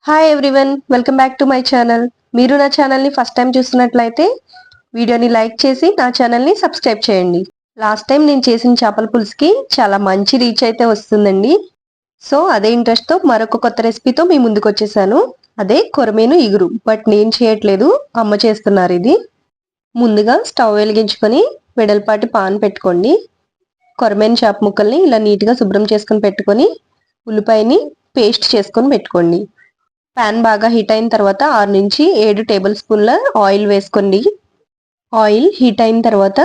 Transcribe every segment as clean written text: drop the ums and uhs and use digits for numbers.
Hi everyone, welcome back to my channel. మీరు నా ఛానల్ని ఫస్ట్ టైం చూస్తున్నట్లయితే వీడియోని లైక్ చేసి నా ఛానల్ని సబ్స్క్రైబ్ చేయండి. లాస్ట్ టైం నేను చేసిన చేపల పులుసుకి చాలా మంచి రీచ్ అయితే వస్తుందండి. సో అదే ఇంట్రెస్ట్తో మరొక కొత్త రెసిపీతో మీ ముందుకు వచ్చేసాను. అదే కొరమేను ఇగురు. బట్ నేను చేయట్లేదు, అమ్మ చేస్తున్నారు ఇది. ముందుగా స్టవ్ వెలిగించుకొని వెడల్పాటి పాన్ పెట్టుకోండి. కొరమేను చేప ముక్కల్ని ఇలా నీట్గా శుభ్రం చేసుకొని పెట్టుకొని ఉల్లిపాయని పేస్ట్ చేసుకొని పెట్టుకోండి. పాన్ బాగా హీట్ అయిన తర్వాత 6 నుంచి 7 టేబుల్ స్పూన్ల ఆయిల్ వేసుకోండి. ఆయిల్ హీట్ అయిన తర్వాత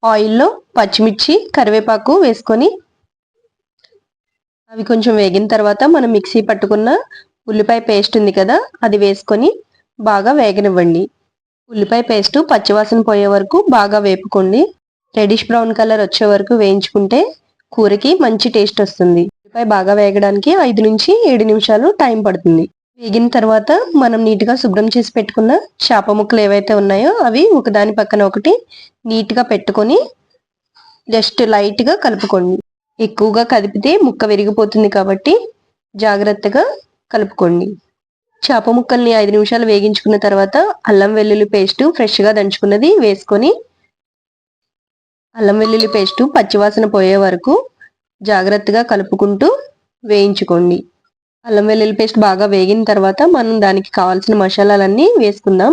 ఆయిల్లో పచ్చిమిర్చి, కరివేపాకు వేసుకొని అవి కొంచెం వేగిన తర్వాత మనం మిక్సీ పట్టుకున్న ఉల్లిపాయ పేస్ట్ ఉంది కదా, అది వేసుకొని బాగా వేగనివ్వండి. ఉల్లిపాయ పేస్ట్ పచ్చివాసన పోయే వరకు బాగా వేపుకోండి. రెడిష్ బ్రౌన్ కలర్ వచ్చే వరకు వేయించుకుంటే కూరకి మంచి టేస్ట్ వస్తుంది. ఉల్లిపాయ బాగా వేగడానికి 5 నుంచి 7 నిమిషాలు టైం పడుతుంది. వేగిన తర్వాత మనం నీట్గా శుభ్రం చేసి పెట్టుకున్న చేప ముక్కలు ఏవైతే ఉన్నాయో అవి ఒకదాని పక్కన ఒకటి నీట్గా పెట్టుకొని జస్ట్ లైట్గా కలుపుకోండి. ఎక్కువగా కదిపితే ముక్క విరిగిపోతుంది కాబట్టి జాగ్రత్తగా కలుపుకోండి. చేప ముక్కల్ని 5 నిమిషాలు వేగించుకున్న తర్వాత అల్లం వెల్లుల్లి పేస్ట్ ఫ్రెష్గా దంచుకున్నది వేసుకొని అల్లం వెల్లుల్లి పేస్ట్ పచ్చివాసన పోయే వరకు జాగ్రత్తగా కలుపుకుంటూ వేయించుకోండి. అల్లం వెల్లుల్లి పేస్ట్ బాగా వేగిన తర్వాత మనం దానికి కావాల్సిన మసాలాలన్నీ వేసుకుందాం.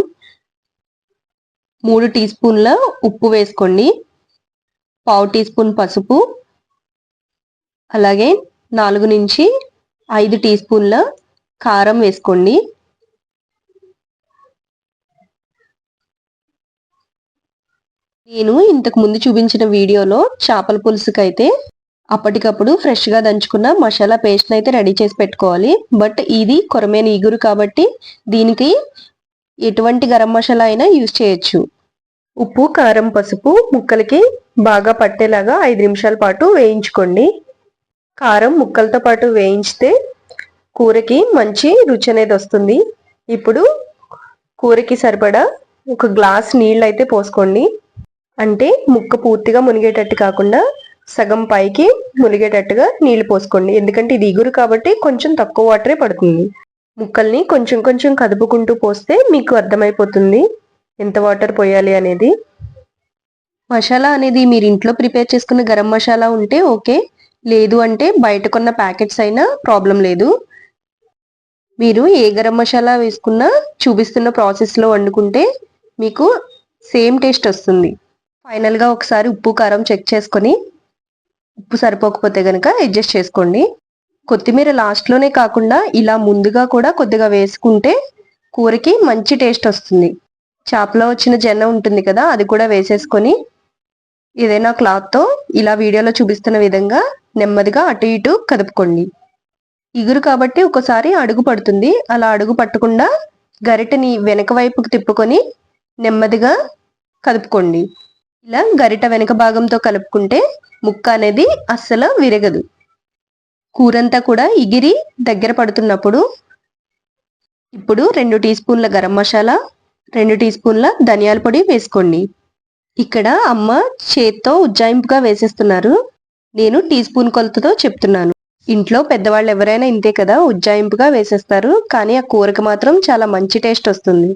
3 టీ స్పూన్ల ఉప్పు వేసుకోండి. 1/2 టీ స్పూన్ పసుపు, అలాగే 4 నుంచి 5 టీ స్పూన్ల కారం వేసుకోండి. నేను ఇంతకు ముందు చూపించిన వీడియోలో చేపల పులుసుకైతే అప్పటికప్పుడు ఫ్రెష్గా దంచుకున్న మసాలా పేస్ట్ని అయితే రెడీ చేసి పెట్టుకోవాలి. బట్ ఇది కొరమేను ఇగురు కాబట్టి దీనికి ఎటువంటి గరం మసాలా అయినా యూజ్ చేయొచ్చు. ఉప్పు, కారం, పసుపు ముక్కలకి బాగా పట్టేలాగా 5 నిమిషాల పాటు వేయించుకోండి. కారం ముక్కలతో పాటు వేయించితే కూరకి మంచి రుచి అనేది వస్తుంది. ఇప్పుడు కూరకి సరిపడా 1 గ్లాస్ నీళ్ళు అయితే పోసుకోండి. అంటే ముక్క పూర్తిగా మునిగేటట్టు కాకుండా సగం పైకి మునిగేటట్టుగా నీళ్లు పోసుకోండి. ఎందుకంటే ఇది ఇగురు కాబట్టి కొంచెం తక్కువ వాటరే పడుతుంది. ముక్కల్ని కొంచెం కొంచెం కదుపుకుంటూ పోస్తే మీకు అర్థమైపోతుంది ఎంత వాటర్ పోయాలి అనేది. మసాలా అనేది మీరు ఇంట్లో ప్రిపేర్ చేసుకున్న గరం మసాలా ఉంటే ఓకే, లేదు అంటే బయట కొన్న ప్యాకెట్స్ అయినా ప్రాబ్లం లేదు. మీరు ఏ గరం మసాలా వేసుకున్నా చూపిస్తున్న ప్రాసెస్లో వండుకుంటే మీకు సేమ్ టేస్ట్ వస్తుంది. ఫైనల్గా ఒకసారి ఉప్పు, కారం చెక్ చేసుకొని ఉప్పు సరిపోకపోతే కనుక అడ్జస్ట్ చేసుకోండి. కొత్తిమీర లాస్ట్లోనే కాకుండా ఇలా ముందుగా కూడా కొద్దిగా వేసుకుంటే కూరకి మంచి టేస్ట్ వస్తుంది. చేపలో వచ్చిన జెన్న ఉంటుంది కదా, అది కూడా వేసేసుకొని ఏదైనా క్లాత్తో ఇలా వీడియోలో చూపిస్తున్న విధంగా నెమ్మదిగా అటు ఇటు కదుపుకోండి. ఇగురు కాబట్టి ఒకసారి అడుగు పడుతుంది. అలా అడుగు పట్టకుండా గరిటెని వెనక వైపుకు తిప్పుకొని నెమ్మదిగా కదుపుకోండి. ఇలా గరిట వెనక భాగంతో కలుపుకుంటే ముక్క అనేది అస్సలు విరగదు. కూరంతా కూడా ఇగిరి దగ్గర పడుతున్నప్పుడు ఇప్పుడు 2 టీ స్పూన్ల గరం మసాలా, 2 టీ స్పూన్ల ధనియాల పొడి వేసుకోండి. ఇక్కడ అమ్మ చేత్తో ఉజ్జాయింపుగా వేసేస్తున్నారు. నేను టీ స్పూన్ కొలతతో చెప్తున్నాను. ఇంట్లో పెద్దవాళ్ళు ఎవరైనా ఇంతే కదా, ఉజ్జాయింపుగా వేసేస్తారు. కానీ ఆ కూరకు మాత్రం చాలా మంచి టేస్ట్ వస్తుంది.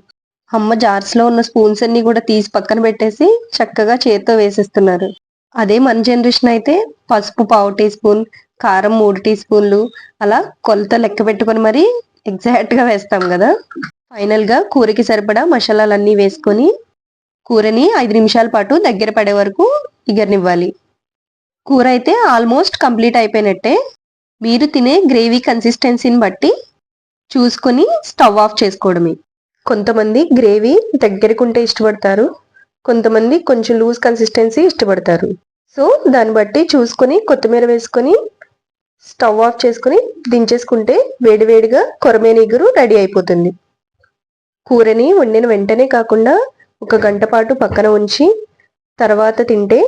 అమ్మ జార్స్లో ఉన్న స్పూన్స్ అన్ని కూడా తీసి పక్కన పెట్టేసి చక్కగా చేత్తో వేసేస్తున్నారు. అదే మన జనరేషన్ అయితే పసుపు 1/2 టీ స్పూన్, కారం 3 టీ స్పూన్లు అలా కొలత లెక్క పెట్టుకొని మరీ ఎగ్జాక్ట్గా వేస్తాం కదా. ఫైనల్గా కూరకి సరిపడా మసాలాలన్నీ వేసుకొని కూరని 5 నిమిషాల పాటు దగ్గర పడే వరకు ఇగరనివ్వాలి. కూర అయితే ఆల్మోస్ట్ కంప్లీట్ అయిపోయినట్టే. మీరు తినే గ్రేవీ కన్సిస్టెన్సీని బట్టి చూసుకొని స్టవ్ ఆఫ్ చేసుకోవడమే. కొంతమంది గ్రేవీ దగ్గరకుంటే ఇష్టపడతారు, కొంతమంది కొంచెం లూజ్ కన్సిస్టెన్సీ ఇష్టపడతారు. సో దాన్ని బట్టి చూసుకొని కొత్తిమీర వేసుకొని స్టవ్ ఆఫ్ చేసుకుని దించేసుకుంటే వేడివేడిగా కొరమేను ఇగురు రెడీ అయిపోతుంది. కూరని వండిన వెంటనే కాకుండా 1 గంట పాటు పక్కన ఉంచి తర్వాత తింటే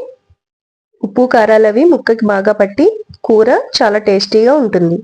ఉప్పు కారాలు అవి ముక్కకి బాగా పట్టి కూర చాలా టేస్టీగా ఉంటుంది.